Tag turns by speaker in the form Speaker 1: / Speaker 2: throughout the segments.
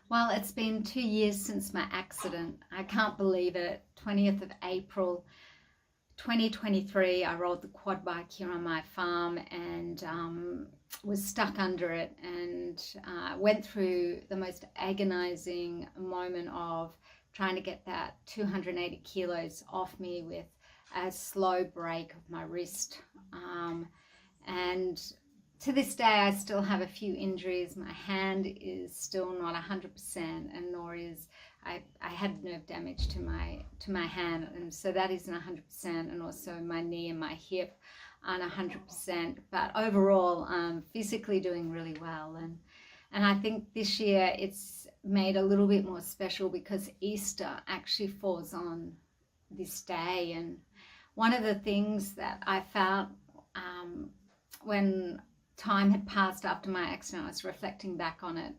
Speaker 1: Well, it's been 2 years since my accident. I can't believe it. 20th of April, 2023, I rode the quad bike here on my farm and was stuck under it and went through the most agonizing moment of trying to get that 280 kilos off me with a slow break of my wrist. And to this day, I still have a few injuries. My hand is still not 100%, and nor is I had nerve damage to my hand, and so that isn't 100%, and also my knee and my hip aren't 100%. But overall, I'm physically doing really well, and I think this year it's made a little bit more special because Easter actually falls on this day. And one of the things that I felt when time had passed after my accident, I was reflecting back on it,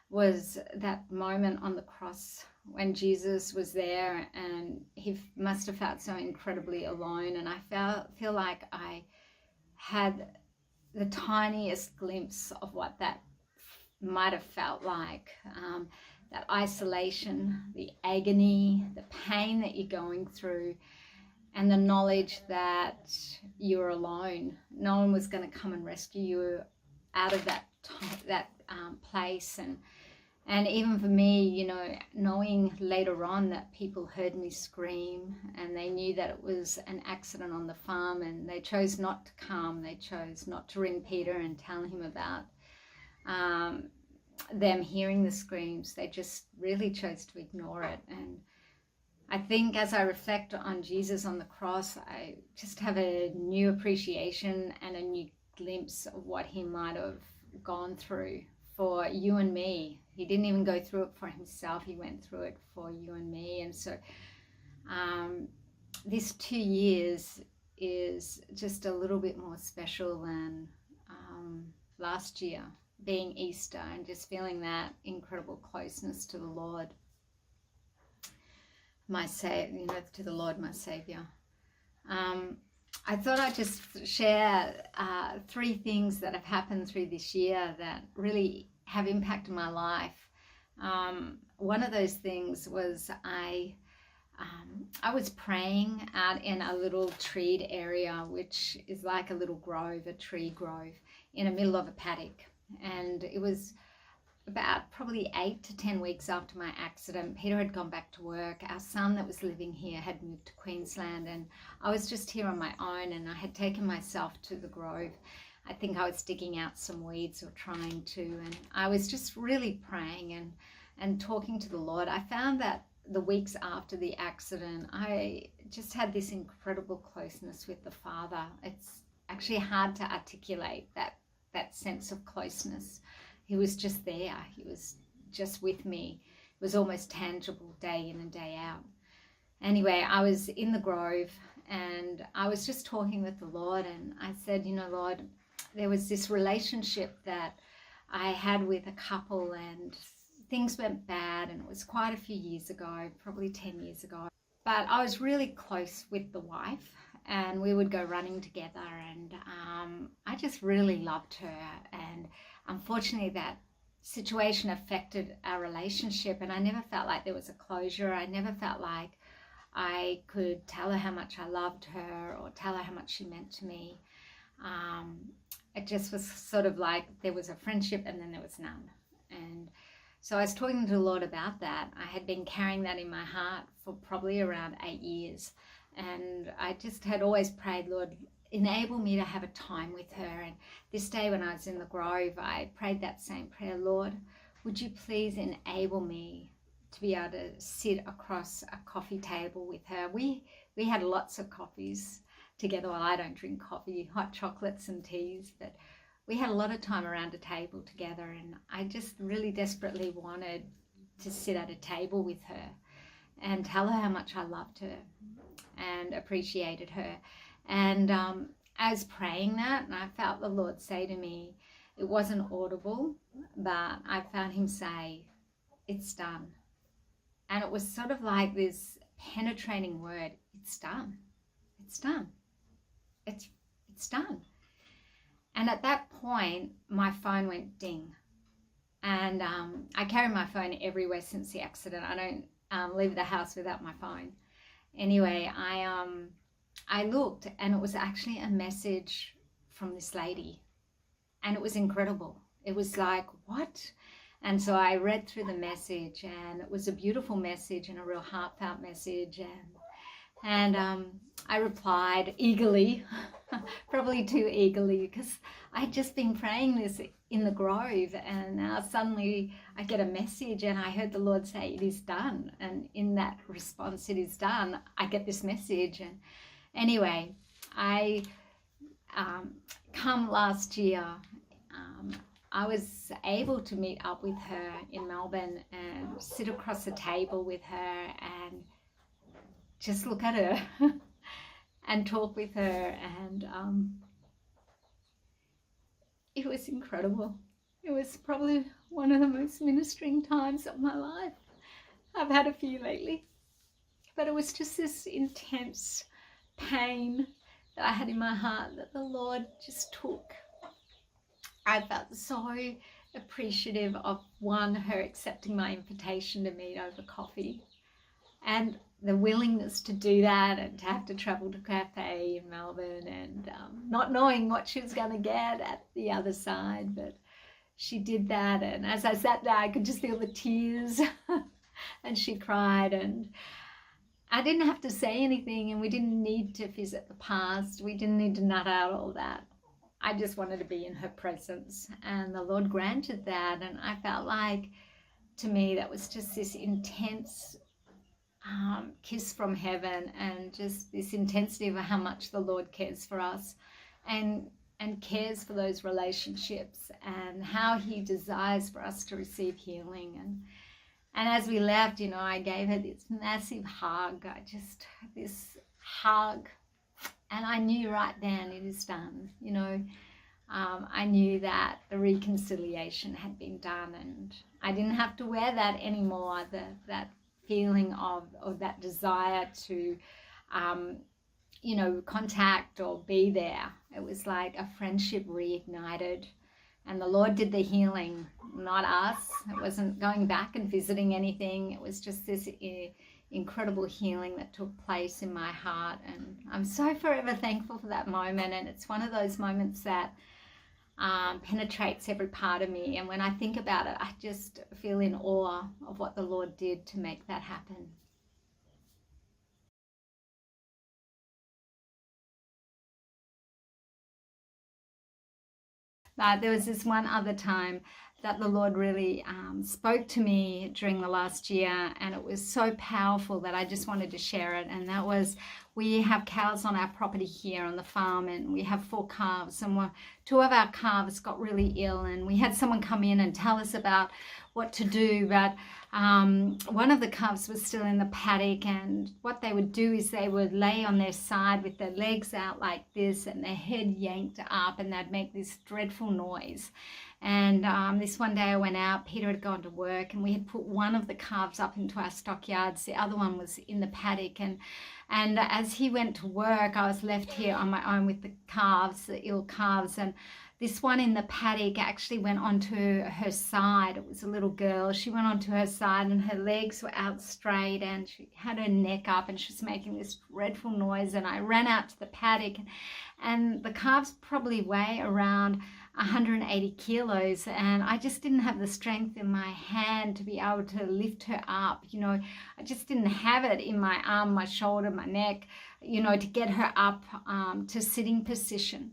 Speaker 1: was that moment on the cross when Jesus was there, and he must have felt so incredibly alone. And I feel like I had the tiniest glimpse of what that might have felt like. That isolation, the agony, the pain that you're going through, and the knowledge that you're alone. No one was going to come and rescue you out of that place. And even for me, you know, knowing later on that people heard me scream and they knew that it was an accident on the farm, and they chose not to come. They chose not to ring Peter and tell him about them hearing the screams. They just really chose to ignore it. And I think as I reflect on Jesus on the cross, I just have a new appreciation and a new glimpse of what he might have gone through for you and me. He didn't even go through it for himself. He went through it for you and me. And so this 2 years is just a little bit more special than last year, being Easter, and just feeling that incredible closeness to the Lord. To the Lord, my Savior. I thought I'd just share 3 things that have happened through this year that really have impacted my life. One of those things was I was praying out in a little treed area, which is like a little grove, a tree grove, in the middle of a paddock. And it was about probably 8 to 10 weeks after my accident. Peter had gone back to work. Our son that was living here had moved to Queensland, and I was just here on my own, and I had taken myself to the grove. I think I was digging out some weeds or trying to, and I was just really praying and talking to the Lord. I found that the weeks after the accident, I just had this incredible closeness with the Father. It's actually hard to articulate that sense of closeness. He was just there. He was just with me. It was almost tangible day in and day out. Anyway, I was in the grove and I was just talking with the Lord, and I said, you know, Lord, there was this relationship that I had with a couple, and things went bad, and it was quite a few years ago, probably 10 years ago. But I was really close with the wife, and we would go running together, and I just really loved her. And unfortunately, that situation affected our relationship, and I never felt like there was a closure. I never felt like I could tell her how much I loved her or tell her how much she meant to me. It just was sort of like there was a friendship and then there was none. And so I was talking to the Lord about that. I had been carrying that in my heart for probably around 8 years. And I just had always prayed, Lord, enable me to have a time with her. And this day when I was in the grove, I prayed that same prayer, Lord, would you please enable me to be able to sit across a coffee table with her. We had lots of coffees together. Well, I don't drink coffee, hot chocolates and teas, but we had a lot of time around a table together, and I just really desperately wanted to sit at a table with her and tell her how much I loved her and appreciated her. And I was praying that, and I felt the Lord say to me, it wasn't audible, but I found him say, it's done. And it was sort of like this penetrating word, it's done, it's done, it's done. And at that point, my phone went ding. And I carry my phone everywhere since the accident. I don't leave the house without my phone. Anyway, I looked, and it was actually a message from this lady, and it was incredible. It was like, what? And so I read through the message, and it was a beautiful message and a real heartfelt message. And I replied eagerly, probably too eagerly, because I'd just been praying this in the Grove, and now suddenly I get a message, and I heard the Lord say, it is done. And in that response, it is done, I get this message. And anyway, I come last year, I was able to meet up with her in Melbourne and sit across the table with her and just look at her and talk with her. And it was incredible. It was probably one of the most ministering times of my life. I've had a few lately, but it was just this intense pain that I had in my heart that the Lord just took. I felt so appreciative of, one, her accepting my invitation to meet over coffee, and the willingness to do that, and to have to travel to cafe in Melbourne, and not knowing what she was going to get at the other side, but she did that. And as I sat there, I could just feel the tears and she cried, and I didn't have to say anything, and we didn't need to visit the past. We didn't need to nut out all that. I just wanted to be in her presence, and the Lord granted that. And I felt like, to me, that was just this intense kiss from heaven, and just this intensity of how much the Lord cares for us, and cares for those relationships, and how he desires for us to receive healing. And as we left, I gave her this massive hug. This hug. And I knew right then, it is done. I knew that the reconciliation had been done, and I didn't have to wear that anymore. That feeling of that desire to, contact or be there. It was like a friendship reignited, and the Lord did the healing, not us. It wasn't going back and visiting anything. It was just this incredible healing that took place in my heart, and I'm so forever thankful for that moment. And it's one of those moments that penetrates every part of me, and when I think about it, I just feel in awe of what the Lord did to make that happen. But there was this one other time that the Lord really spoke to me during the last year, and it was so powerful that I just wanted to share it. And that was, we have cows on our property here on the farm, and we have 4 calves, and 2 of our calves got really ill, and we had someone come in and tell us about what to do. But one of the calves was still in the paddock, and what they would do is they would lay on their side with their legs out like this and their head yanked up, and they'd make this dreadful noise. And this one day I went out, Peter had gone to work, and we had put one of the calves up into our stockyards. The other one was in the paddock. And as he went to work, I was left here on my own with the calves, the ill calves. And this one in the paddock actually went onto her side. It was a little girl. She went onto her side, and her legs were out straight, and she had her neck up, and she was making this dreadful noise. And I ran out to the paddock, and the calves probably weigh around 180 kilos, and I just didn't have the strength in my hand to be able to lift her up. I just didn't have it in my arm, my shoulder, my neck, to get her up to sitting position.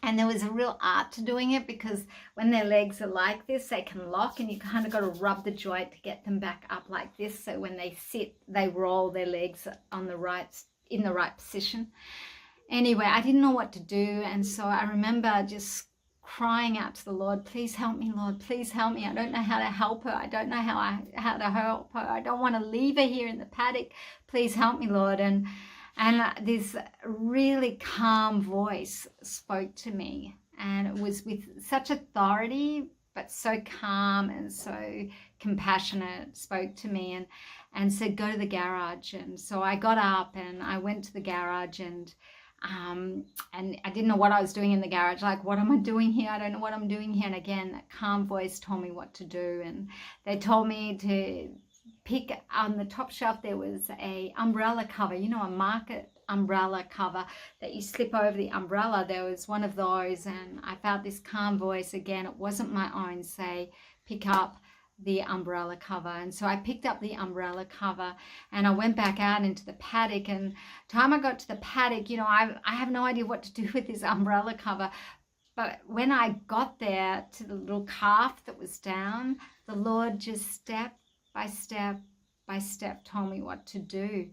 Speaker 1: And there was a real art to doing it, because when their legs are like this, they can lock, and you kind of got to rub the joint to get them back up like this. So when they sit, they roll their legs in the right position. Anyway, I didn't know what to do, and so I remember just crying out to the Lord, please help me, Lord, please help me. I don't know how to help her. I don't know how to help her. I don't want to leave her here in the paddock. Please help me, Lord. And this really calm voice spoke to me, and it was with such authority, but so calm and so compassionate, spoke to me and said, go to the garage. And so I got up and I went to the garage, and and I didn't know what I was doing in the garage. Like, what am I doing here? I don't know what I'm doing here. And again, that calm voice told me what to do. And they told me to pick on the top shelf. There was a umbrella cover, you know, a market umbrella cover that you slip over the umbrella. There was one of those, and I felt this calm voice again. It wasn't my own, say, pick up the umbrella cover. And so I picked up the umbrella cover and I went back out into the paddock. And time I got to the paddock, you know, I have no idea what to do with this umbrella cover. But when I got there to the little calf that was down, the Lord just step by step by step told me what to do.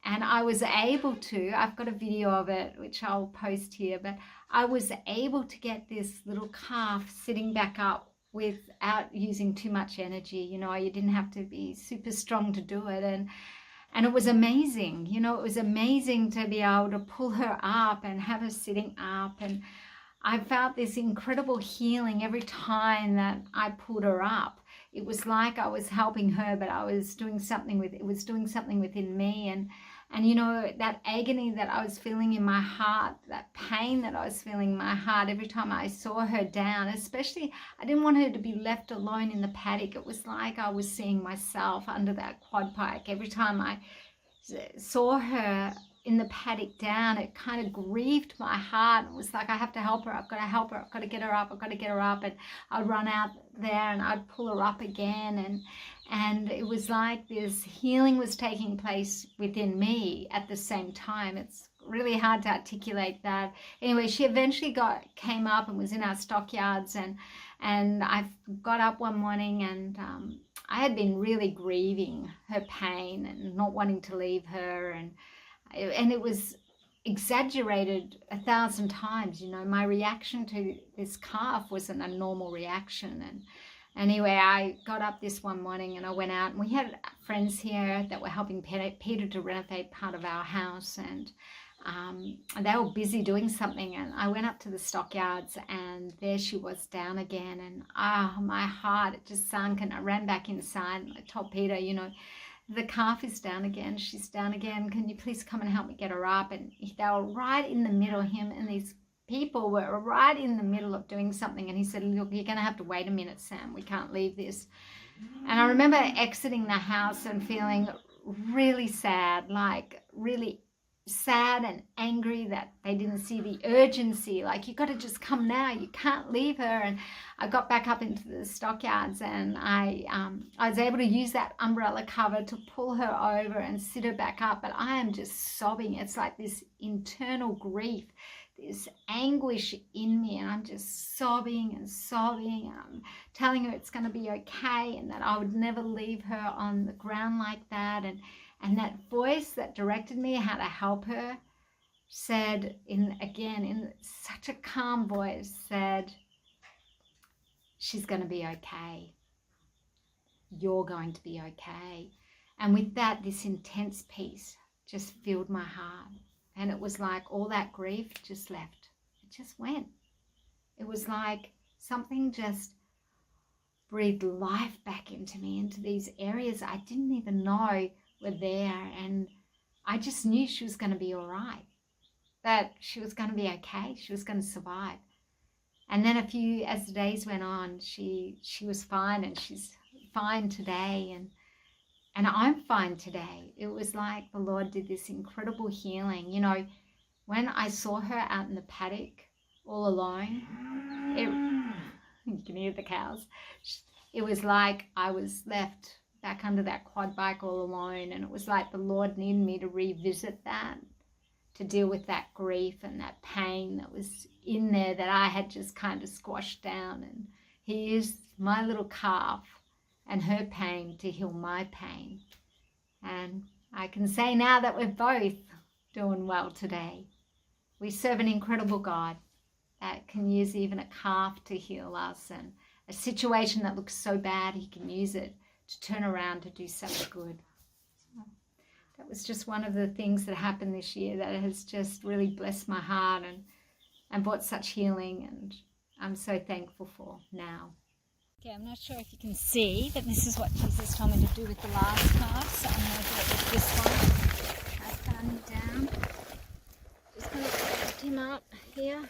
Speaker 1: And I was able to, I've got a video of it, which I'll post here, but I was able to get this little calf sitting back up without using too much energy. You know, you didn't have to be super strong to do it. And it was amazing. You know, it was amazing to be able to pull her up and have her sitting up. And I felt this incredible healing every time that I pulled her up. It was like I was helping her, but I was doing something with, it was doing something within me. And you know, that agony that I was feeling in my heart, that pain that I was feeling in my heart every time I saw her down, especially, I didn't want her to be left alone in the paddock. It was like I was seeing myself under that quad bike. Every time I saw her in the paddock down, it kind of grieved my heart. It was like, I have to help her. I've got to help her. I've got to get her up. I've got to get her up. And I'd run out there and I'd pull her up again. And it was like this healing was taking place within me at the same time. It's really hard to articulate that. Anyway, she eventually came up and was in our stockyards. And I got up one morning and I had been really grieving her pain and not wanting to leave her. And it was exaggerated 1,000 times. You know, my reaction to this calf wasn't a normal reaction. And anyway, I got up this one morning and I went out, and we had friends here that were helping Peter to renovate part of our house, and they were busy doing something. And I went up to the stockyards and there she was down again. And my heart, it just sunk, and I ran back inside and I told Peter, you know, the calf is down again. She's down again. Can you please come and help me get her up? And they were right in the middle, him and these people were right in the middle of doing something. And he said, look, you're going to have to wait a minute, Sam. We can't leave this. And I remember exiting the house and feeling really sad, like really sad and angry that they didn't see the urgency. Like, you got to just come now. You can't leave her. And I got back up into the stockyards, and I was able to use that umbrella cover to pull her over and sit her back up. But I am just sobbing. It's like this internal grief, this anguish in me, and I'm just sobbing and sobbing, and I'm telling her it's going to be okay and that I would never leave her on the ground like that. And that voice that directed me how to help her said, in such a calm voice, said, she's going to be okay. You're going to be okay. And with that, this intense peace just filled my heart. And it was like all that grief just left. It just went. It was like something just breathed life back into me, into these areas I didn't even know were there. And I just knew she was going to be all right, that she was going to be okay, she was going to survive. And then as the days went on, she was fine, and she's fine today, and I'm fine today. It was like the Lord did this incredible healing. You know, when I saw her out in the paddock all alone, you can hear the cows. It was like I was left back under that quad bike all alone, and it was like the Lord needed me to revisit that, to deal with that grief and that pain that was in there that I had just kind of squashed down. And he used my little calf and her pain to heal my pain. And I can say now that we're both doing well today. We serve an incredible God that can use even a calf to heal us, and a situation that looks so bad, he can use it to turn around to do something good. So that was just one of the things that happened this year that has just really blessed my heart and brought such healing, and I'm so thankful for now. Okay, I'm not sure if you can see that this is what Jesus told me to do with the last calf, so I'm going to do it with this one. I found it down. Just going to him up here.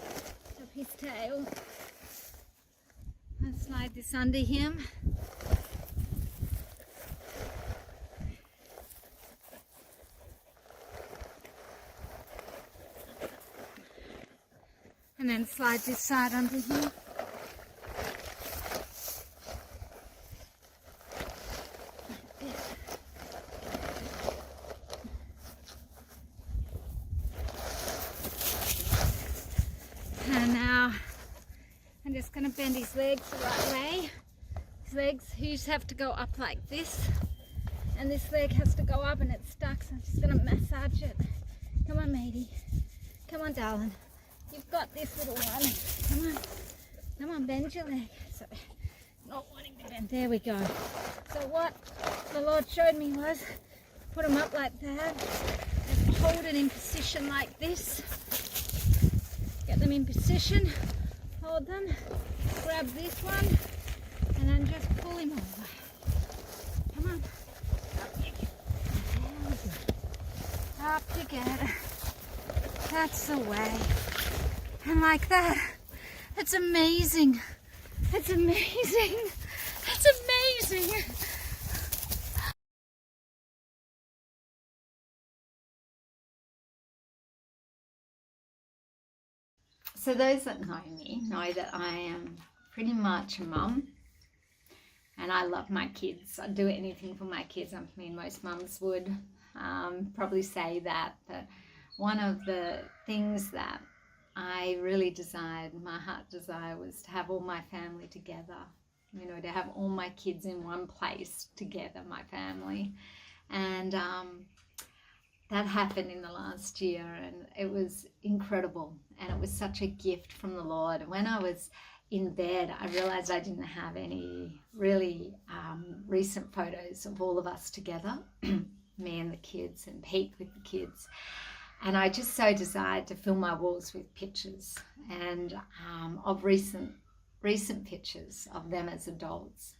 Speaker 1: Up his tail. I'll slide this under him. And then slide this side under him. And now I'm just going to bend his legs the right way. His legs used have to go up like this. And this leg has to go up and it's stuck, so I'm just going to massage it. Come on, matey. Come on, darling. You've got this, little one. Come on. Come on, bend your leg. So, not wanting to bend. There we go. So what the Lord showed me was put them up like that and hold it in position like this. Get them in position. Hold them. Grab this one and then just pull him over. Come on. Up together. That's the way. And like that. It's amazing. It's amazing. It's amazing. So those that know me know that I am pretty much a mum. And I love my kids. I'd do anything for my kids. I mean, most mums would probably say that. But one of the things that I really desired, my heart desire, was to have all my family together. You know, to have all my kids in one place together, my family. And that happened in the last year, and it was incredible. And it was such a gift from the Lord. And when I was in bed, I realized I didn't have any really recent photos of all of us together, me and the kids and Pete with the kids. And I just so desired to fill my walls with pictures and of recent pictures of them as adults.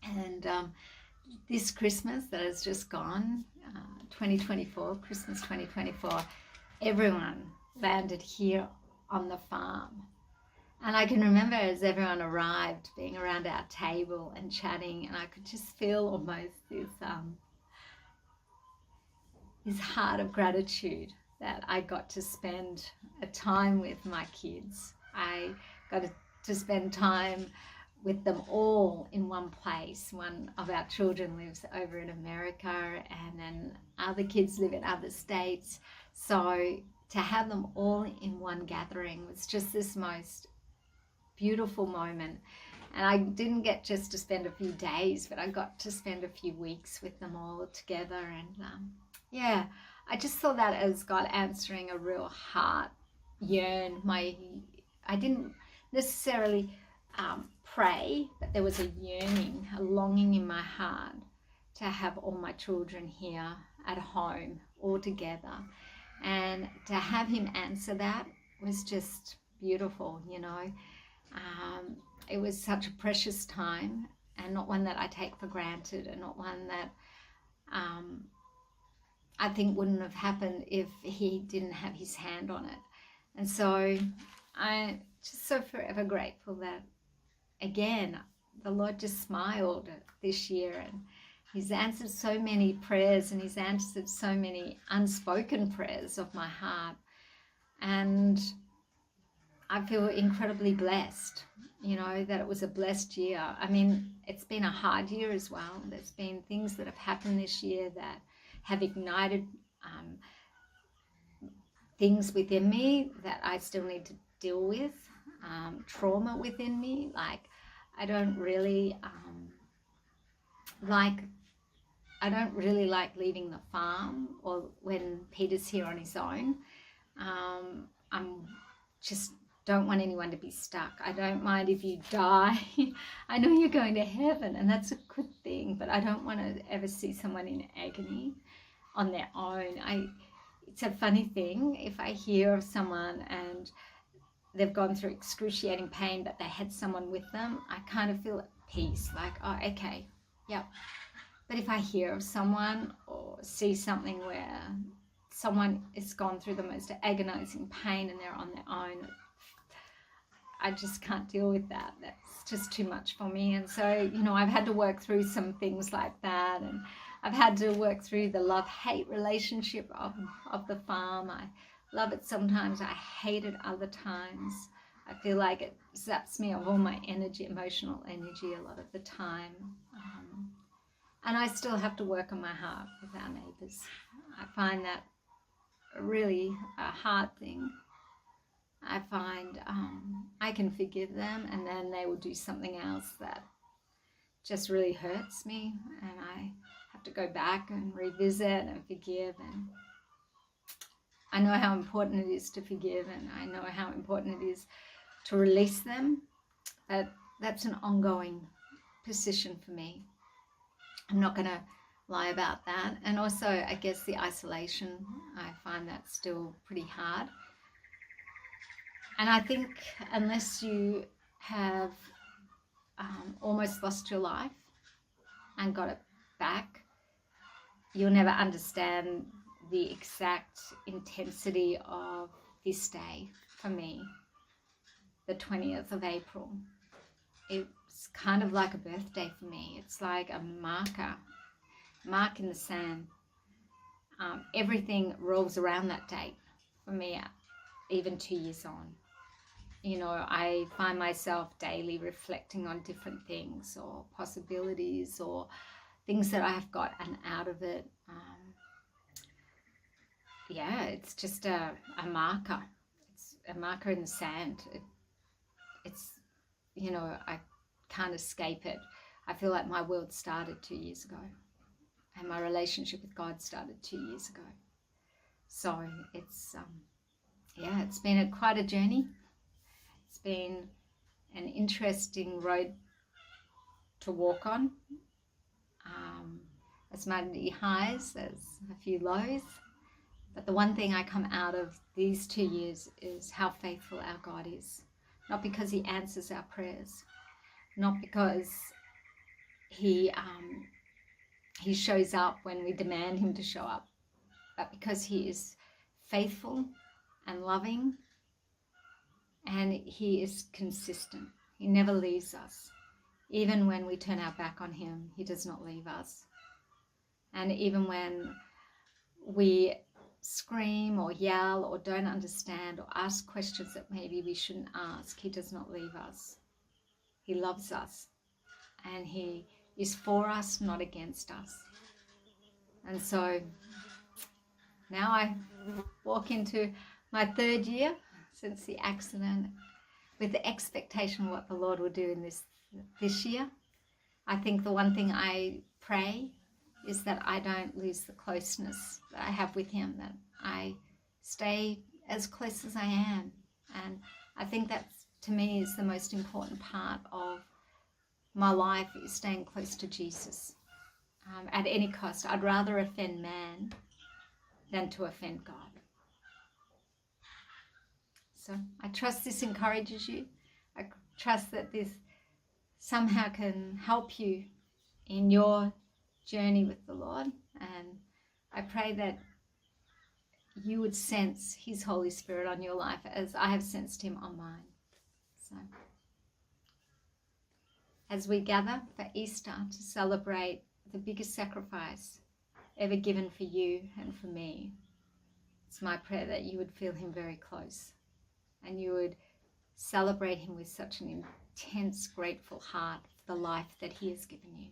Speaker 1: And this Christmas that has just gone, 2024, Christmas 2024, everyone landed here on the farm. And I can remember as everyone arrived, being around our table and chatting, and I could just feel almost this heart of gratitude that I got to spend a time with my kids. I got to spend time with them all in one place. One of our children lives over in America, and then other kids live in other states. So to have them all in one gathering was just this most beautiful moment. And I didn't get just to spend a few days, but I got to spend a few weeks with them all together. And yeah, I just saw that as God answering a real heart yearn. I didn't necessarily pray, but there was a yearning, a longing in my heart to have all my children here at home all together. And to have him answer that was just beautiful, you know. It was such a precious time, and not one that I take for granted, and not one that I think wouldn't have happened if he didn't have his hand on it. And so I'm just so forever grateful that, again, the Lord just smiled this year, and he's answered so many prayers, and he's answered so many unspoken prayers of my heart. And I feel incredibly blessed, you know, that it was a blessed year. I mean, it's been a hard year as well. There's been things that have happened this year that have ignited things within me that I still need to deal with, trauma within me. Like, I don't really like leaving the farm, or when Peter's here on his own. I'm just don't want anyone to be stuck. I don't mind if you die. I know you're going to heaven, and that's a good thing, but I don't want to ever see someone in agony on their own. It's a funny thing, if I hear of someone and they've gone through excruciating pain, but they had someone with them, I kind of feel at peace, like, oh, okay, yep, But if I hear of someone or see something where someone has gone through the most agonizing pain and they're on their own, I just can't deal with that. That's just too much for me. And so, I've had to work through some things like that. And I've had to work through the love-hate relationship of the farm. I love it sometimes. I hate it other times. I feel like it zaps me of all my energy, emotional energy a lot of the time. And I still have to work on my heart with our neighbours. I find that really a hard thing. I find I can forgive them and then they will do something else that just really hurts me, and I have to go back and revisit and forgive. And I know how important it is to forgive, and I know how important it is to release them, but that's an ongoing position for me. I'm not going to lie about that. And also, I guess the isolation, I find that still pretty hard. And I think unless you have almost lost your life and got it back, you'll never understand the exact intensity of this day for me, the 20th of April. It's kind of like a birthday for me. It's like a mark in the sand. Everything rolls around that date for me, even 2 years on. I find myself daily reflecting on different things or possibilities or things that I have gotten out of it. It's just a marker. It's a marker in the sand. I can't escape it. I feel like my world started 2 years ago, and my relationship with God started 2 years ago. So it's been quite a journey. It's been an interesting road to walk on. As many highs, there's a few lows. But the one thing I come out of these 2 years is how faithful our God is. Not because he answers our prayers, not because he shows up when we demand him to show up, but because he is faithful and loving, and he is consistent. He never leaves us. Even when we turn our back on him, he does not leave us. And even when we scream or yell or don't understand or ask questions that maybe we shouldn't ask, he does not leave us. He loves us, and he is for us, not against us. And so now I walk into my 3rd year since the accident with the expectation of what the Lord will do in this year. I think the one thing I pray is that I don't lose the closeness that I have with him, that I stay as close as I am. And I think that, to me, is the most important part of my life, is staying close to Jesus. At any cost, I'd rather offend man than to offend God. So I trust this encourages you. I trust that this somehow can help you in your journey with the Lord. And I pray that you would sense his Holy Spirit on your life as I have sensed him on mine. So as we gather for Easter to celebrate the biggest sacrifice ever given for you and for me, it's my prayer that you would feel him very close, and you would celebrate him with such an intense, grateful heart for the life that he has given you.